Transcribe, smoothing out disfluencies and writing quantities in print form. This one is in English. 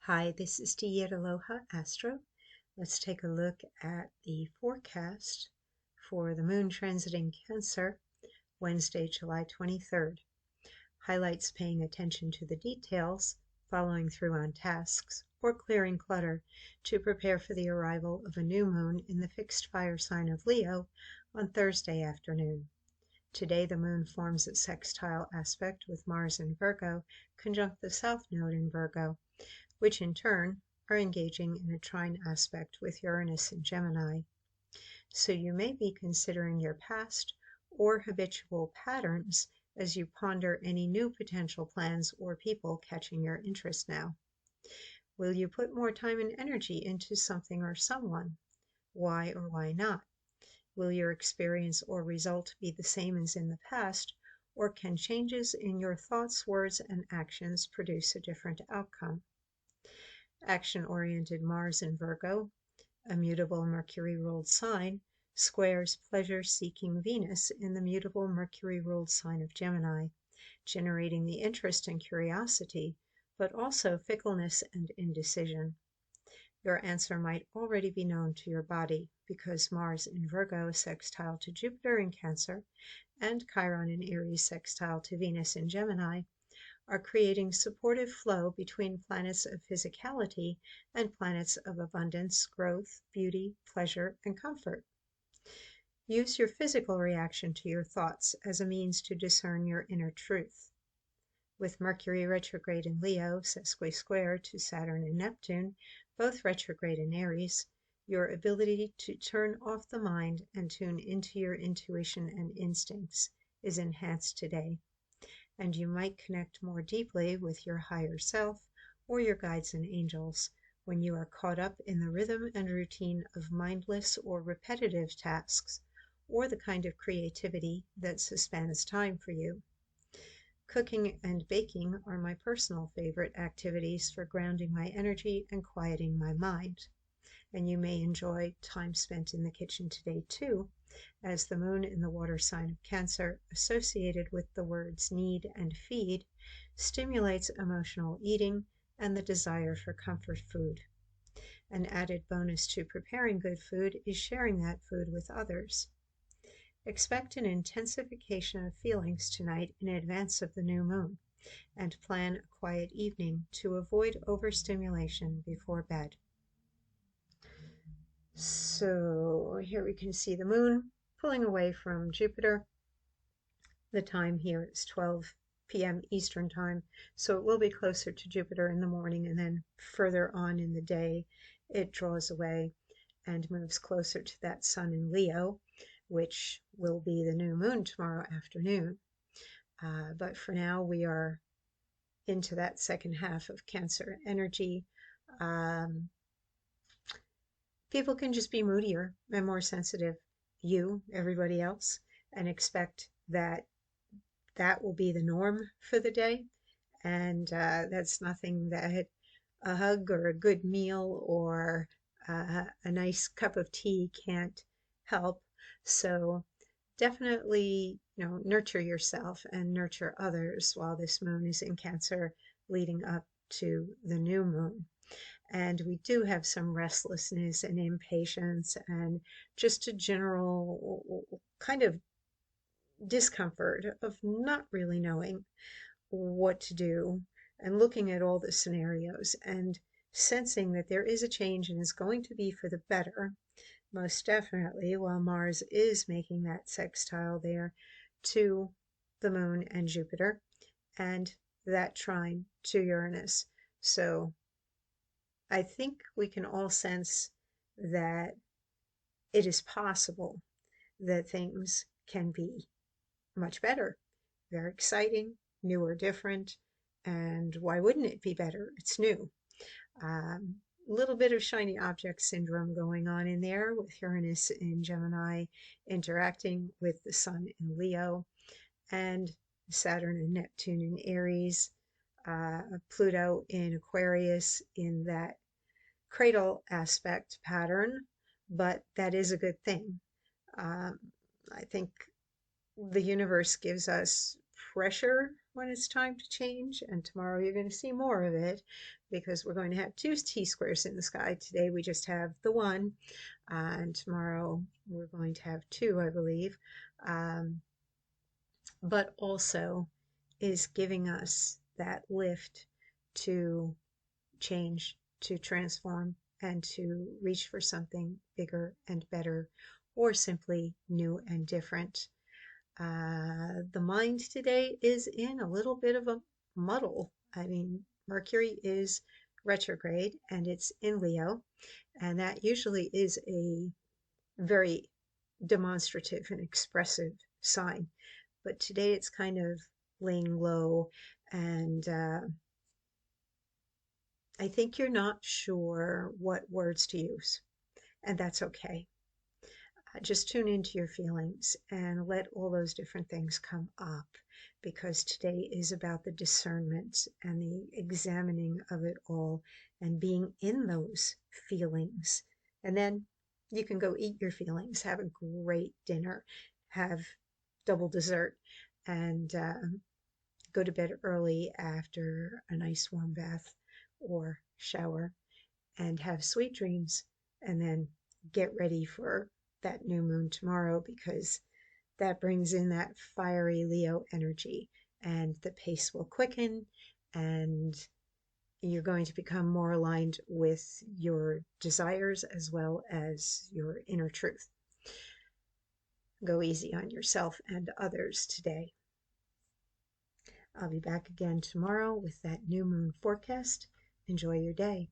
Hi, this is Dee at Aloha, Astro. Let's take a look at the forecast for the moon transiting Cancer, Wednesday, July 23rd. Highlights paying attention to the details, following through on tasks, or clearing clutter to prepare for the arrival of a new moon in the fixed fire sign of Leo on Thursday afternoon. Today the moon forms a sextile aspect with Mars in Virgo, conjunct the South Node in Virgo, which in turn are engaging in a trine aspect with Uranus in Gemini. So you may be considering your past or habitual patterns as you ponder any new potential plans or people catching your interest now. Will you put more time and energy into something or someone? Why or why not? Will your experience or result be the same as in the past, or can changes in your thoughts, words, and actions produce a different outcome? Action-oriented Mars in Virgo, a mutable Mercury-ruled sign, squares pleasure-seeking Venus in the mutable Mercury-ruled sign of Gemini, generating the interest and curiosity, but also fickleness and indecision. Your answer might already be known to your body because Mars in Virgo sextile to Jupiter in Cancer and Chiron in Aries sextile to Venus in Gemini are creating supportive flow between planets of physicality and planets of abundance, growth, beauty, pleasure, and comfort. Use your physical reaction to your thoughts as a means to discern your inner truth. With Mercury retrograde in Leo, sesqui-square to Saturn and Neptune, both retrograde in Aries, your ability to turn off the mind and tune into your intuition and instincts is enhanced today, and you might connect more deeply with your higher self or your guides and angels when you are caught up in the rhythm and routine of mindless or repetitive tasks, or the kind of creativity that suspends time for you. Cooking and baking are my personal favorite activities for grounding my energy and quieting my mind, and you may enjoy time spent in the kitchen today too, as the moon in the water sign of Cancer, associated with the words need and feed, stimulates emotional eating and the desire for comfort food. An added bonus to preparing good food is sharing that food with others. Expect an intensification of feelings tonight in advance of the new moon, and plan a quiet evening to avoid overstimulation before bed. So here we can see the moon pulling away from Jupiter. The time here is 12 p.m. Eastern time, so it will be closer to Jupiter in the morning, and then further on in the day it draws away and moves closer to that sun in Leo, which will be the new moon tomorrow afternoon. But for now, we are into that second half of Cancer energy. People can just be moodier and more sensitive, everybody else, and expect that that will be the norm for the day. And that's nothing that a hug or a good meal or a nice cup of tea can't help. So definitely, nurture yourself and nurture others while this moon is in Cancer leading up to the new moon. And we do have some restlessness and impatience and just a general kind of discomfort of not really knowing what to do and looking at all the scenarios and sensing that there is a change and is going to be for the better, most definitely, while Mars is making that sextile there to the moon and Jupiter and that trine to Uranus. So I think we can all sense that it is possible that things can be much better, very exciting, new or different, and why wouldn't it be better? It's new. A little bit of shiny object syndrome going on in there with Uranus in Gemini interacting with the Sun in Leo, and Saturn and Neptune in Aries, Pluto in Aquarius in that cradle aspect pattern, but that is a good thing. I think the universe gives us pressure when it's time to change, and tomorrow you're going to see more of it because we're going to have two T-squares in the sky. Today we just have the one, and tomorrow we're going to have two, I believe. But also is giving us that lift to change, to transform, and to reach for something bigger and better, or simply new and different. The mind today is in a little bit of a muddle. I mean, Mercury is retrograde and it's in Leo, and that usually is a very demonstrative and expressive sign. But today it's kind of laying low, and I think you're not sure what words to use, and that's okay. Just tune into your feelings and let all those different things come up, because today is about the discernment and the examining of it all and being in those feelings. And then you can go eat your feelings, have a great dinner, have double dessert, and go to bed early after a nice warm bath or shower and have sweet dreams, and then get ready for that new moon tomorrow, because that brings in that fiery Leo energy, and the pace will quicken, and you're going to become more aligned with your desires as well as your inner truth. Go easy on yourself and others today. I'll be back again tomorrow with that new moon forecast. Enjoy your day.